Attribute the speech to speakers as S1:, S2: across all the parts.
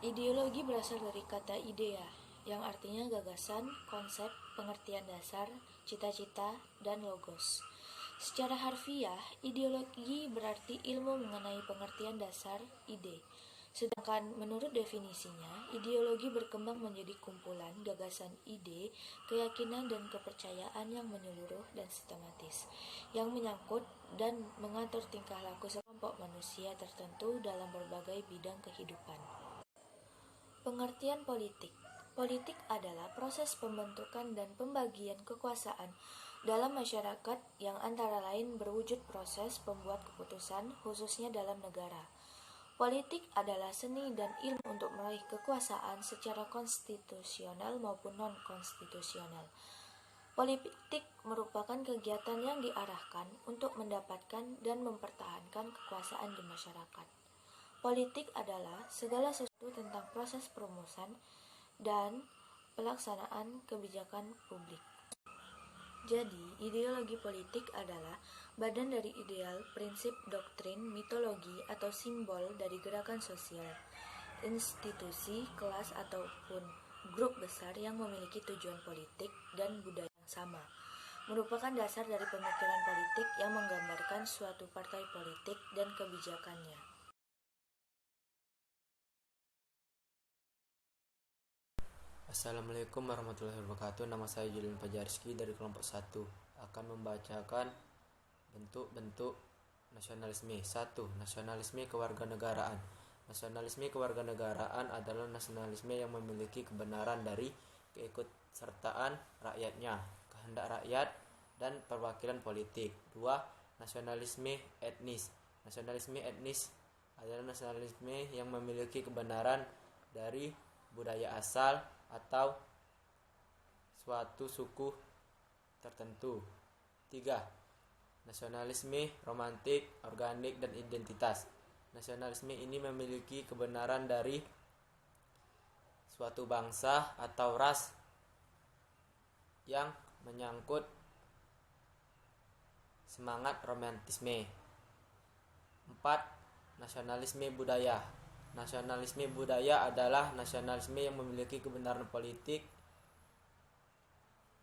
S1: Ideologi berasal dari kata idea, yang artinya gagasan, konsep, pengertian dasar, cita-cita, dan logos. Secara harfiah, ideologi berarti ilmu mengenai pengertian dasar ide. Sedangkan menurut definisinya, ideologi berkembang menjadi kumpulan gagasan ide, keyakinan dan kepercayaan yang menyeluruh dan sistematis, yang menyangkut dan mengatur tingkah laku sekelompok manusia tertentu dalam berbagai bidang kehidupan. Pengertian politik. Politik adalah proses pembentukan dan pembagian kekuasaan dalam masyarakat yang antara lain berwujud proses pembuat keputusan khususnya dalam negara. Politik adalah seni dan ilmu untuk meraih kekuasaan secara konstitusional maupun non-konstitusional. Politik merupakan kegiatan yang diarahkan untuk mendapatkan dan mempertahankan kekuasaan di masyarakat. Politik adalah segala sesuatu tentang proses perumusan dan pelaksanaan kebijakan publik. Jadi, ideologi politik adalah badan dari ideal, prinsip, doktrin, mitologi, atau simbol dari gerakan sosial, institusi, kelas, ataupun grup besar yang memiliki tujuan politik dan budaya yang sama. Merupakan dasar dari pemikiran politik yang menggambarkan suatu partai politik dan kebijakannya.
S2: Assalamualaikum warahmatullahi wabarakatuh. Nama saya Julian Fajarski dari kelompok 1 akan membacakan bentuk-bentuk nasionalisme. 1. Nasionalisme kewarganegaraan. Nasionalisme kewarganegaraan adalah nasionalisme yang memiliki kebenaran dari keikutsertaan rakyatnya, kehendak rakyat, dan perwakilan politik. 2. Nasionalisme etnis. Nasionalisme etnis adalah nasionalisme yang memiliki kebenaran dari budaya asal atau suatu suku tertentu. 3. Nasionalisme romantik, organik, dan identitas. Nasionalisme ini memiliki kebenaran dari suatu bangsa atau ras yang menyangkut semangat romantisme. 4. Nasionalisme budaya. Nasionalisme budaya adalah nasionalisme yang memiliki kebenaran politik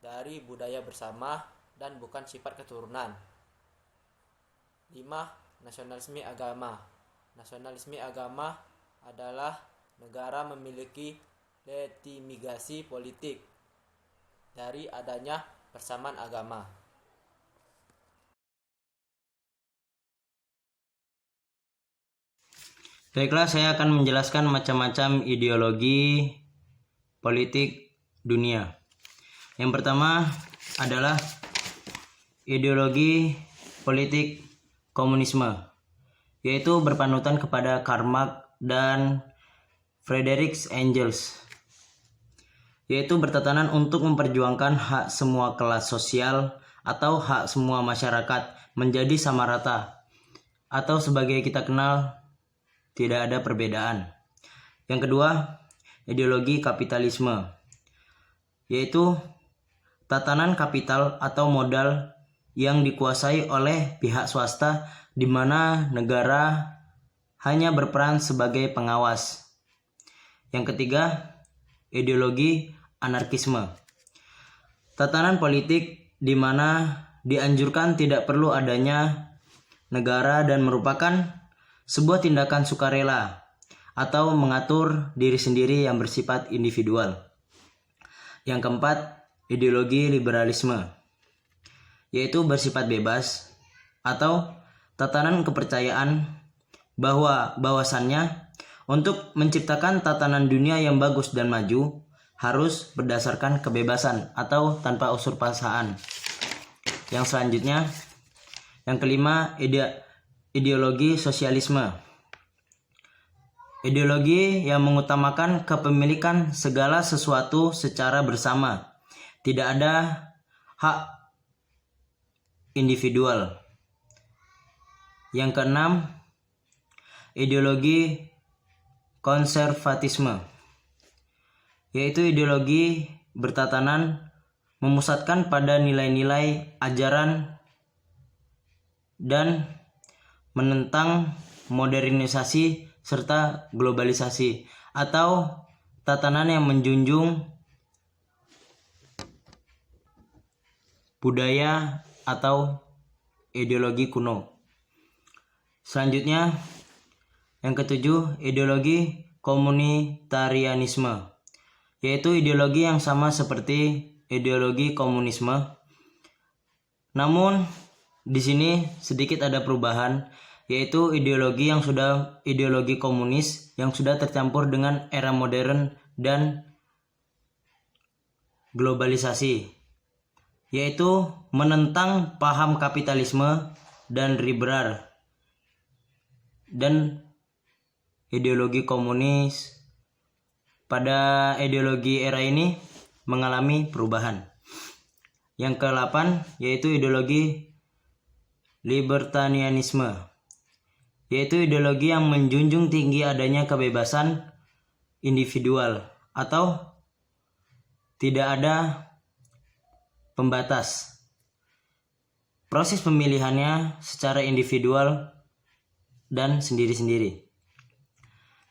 S2: dari budaya bersama dan bukan sifat keturunan. 5. Nasionalisme agama. Nasionalisme agama adalah negara memiliki legitimasi politik dari adanya persamaan agama.
S3: Baiklah, saya akan menjelaskan macam-macam ideologi politik dunia. Yang pertama adalah ideologi politik komunisme, yaitu berpanutan kepada Karl Marx dan Friedrich Engels, yaitu bertatanan untuk memperjuangkan hak semua kelas sosial atau hak semua masyarakat menjadi sama rata, atau sebagai kita kenal, tidak ada perbedaan. Yang kedua, ideologi kapitalisme, yaitu tatanan kapital atau modal yang dikuasai oleh pihak swasta di mana negara hanya berperan sebagai pengawas. Yang ketiga, ideologi anarkisme, tatanan politik di mana dianjurkan tidak perlu adanya negara dan merupakan sebuah tindakan sukarela atau mengatur diri sendiri yang bersifat individual. Yang keempat, ideologi liberalisme, yaitu bersifat bebas atau tatanan kepercayaan bahwasannya untuk menciptakan tatanan dunia yang bagus dan maju harus berdasarkan kebebasan atau tanpa unsur paksaan. Yang selanjutnya, yang kelima, ideologi sosialisme, ideologi yang mengutamakan kepemilikan segala sesuatu secara bersama, tidak ada hak individual. Yang keenam, ideologi konservatisme, yaitu ideologi bertatanan memusatkan pada nilai-nilai ajaran dan menentang modernisasi serta globalisasi, atau tatanan yang menjunjung budaya atau ideologi kuno. Selanjutnya, yang ketujuh, ideologi komunitarianisme, yaitu ideologi yang sama seperti ideologi komunisme. Namun di sini sedikit ada perubahan, yaitu ideologi komunis yang sudah tercampur dengan era modern dan globalisasi, yaitu menentang paham kapitalisme dan liberal. Dan ideologi komunis pada ideologi era ini mengalami perubahan. Yang ke-8 yaitu ideologi libertarianisme, yaitu ideologi yang menjunjung tinggi adanya kebebasan individual atau tidak ada pembatas. Proses pemilihannya secara individual dan sendiri-sendiri.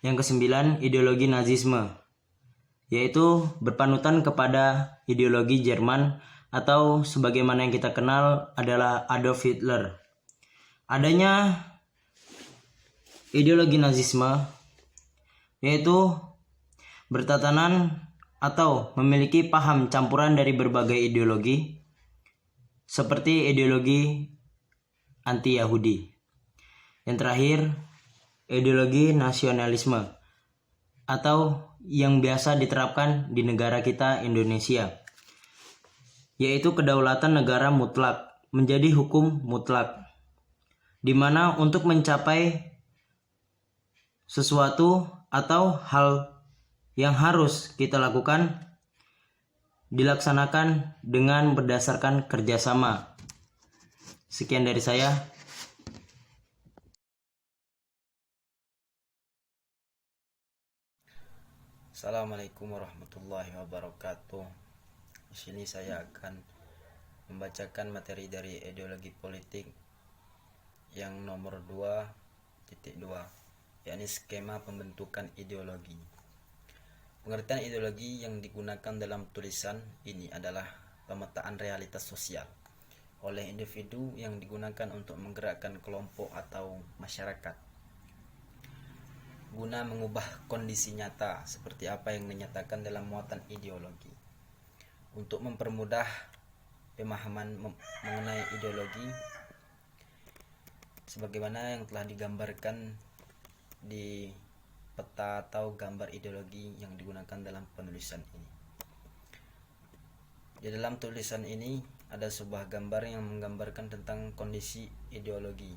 S3: Yang ke-9, ideologi nazisme, yaitu berpanutan kepada ideologi Jerman atau sebagaimana yang kita kenal adalah Adolf Hitler. Adanya ideologi nazisme yaitu bertatanan atau memiliki paham campuran dari berbagai ideologi seperti ideologi anti-Yahudi. Yang terakhir, ideologi nasionalisme atau yang biasa diterapkan di negara kita Indonesia, yaitu kedaulatan negara mutlak menjadi hukum mutlak, di mana untuk mencapai sesuatu atau hal yang harus kita lakukan dilaksanakan dengan berdasarkan kerjasama. Sekian dari saya.
S2: Assalamualaikum warahmatullahi wabarakatuh. Di sini saya akan membacakan materi dari ideologi politik yang nomor 2.2, yakni skema pembentukan ideologi. Pengertian ideologi yang digunakan dalam tulisan ini adalah pemetaan realitas sosial oleh individu yang digunakan untuk menggerakkan kelompok atau masyarakat guna mengubah kondisi nyata seperti apa yang dinyatakan dalam muatan ideologi. Untuk mempermudah pemahaman mengenai ideologi sebagaimana yang telah digambarkan di peta atau gambar ideologi yang digunakan dalam penulisan ini. Di dalam tulisan ini ada sebuah gambar yang menggambarkan tentang kondisi ideologi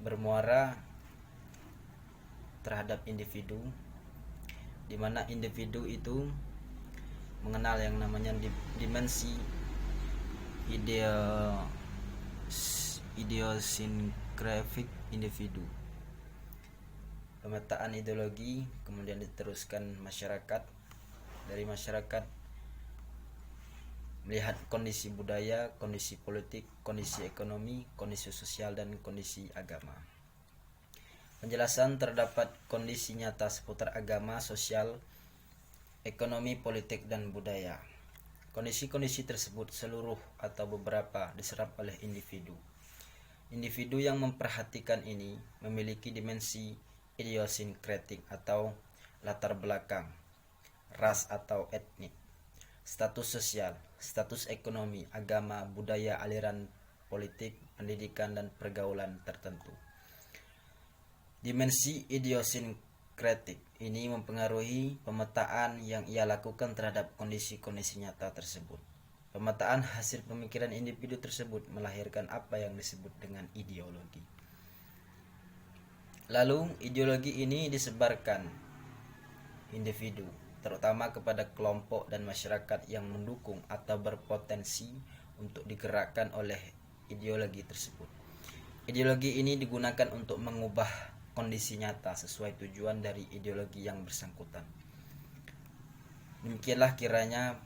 S2: bermuara terhadap individu, di mana individu itu mengenal yang namanya dimensi idiosinkrafik individu. Pemetaan ideologi kemudian diteruskan masyarakat. Dari masyarakat melihat kondisi budaya, kondisi politik, kondisi ekonomi, kondisi sosial, dan kondisi agama. Penjelasan terdapat kondisi nyata seputar agama, sosial, ekonomi, politik, dan budaya. Kondisi-kondisi tersebut seluruh atau beberapa diserap oleh individu. Individu yang memperhatikan ini memiliki dimensi idiosinkretik atau latar belakang, ras atau etnik, status sosial, status ekonomi, agama, budaya, aliran politik, pendidikan, dan pergaulan tertentu. Dimensi idiosinkretik ini mempengaruhi pemetaan yang ia lakukan terhadap kondisi-kondisi nyata tersebut. Pemetaan hasil pemikiran individu tersebut melahirkan apa yang disebut dengan ideologi. Lalu, ideologi ini disebarkan individu, terutama kepada kelompok dan masyarakat yang mendukung atau berpotensi untuk digerakkan oleh ideologi tersebut. Ideologi ini digunakan untuk mengubah kondisi nyata sesuai tujuan dari ideologi yang bersangkutan. Demikianlah kiranya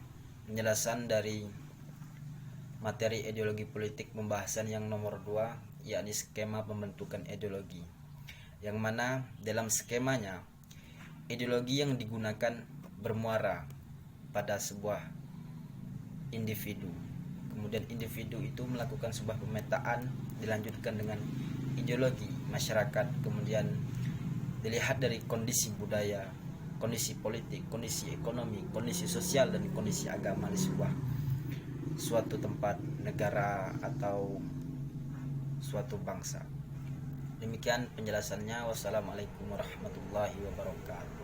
S2: penjelasan dari materi ideologi politik pembahasan yang nomor 2, yakni skema pembentukan ideologi, yang mana dalam skemanya ideologi yang digunakan bermuara pada sebuah individu. Kemudian individu itu melakukan sebuah pemetaan, dilanjutkan dengan ideologi masyarakat, kemudian dilihat dari kondisi budaya, kondisi politik, kondisi ekonomi, kondisi sosial, dan kondisi agama di suatu tempat, negara, atau suatu bangsa. Demikian penjelasannya. Wassalamualaikum warahmatullahi wabarakatuh.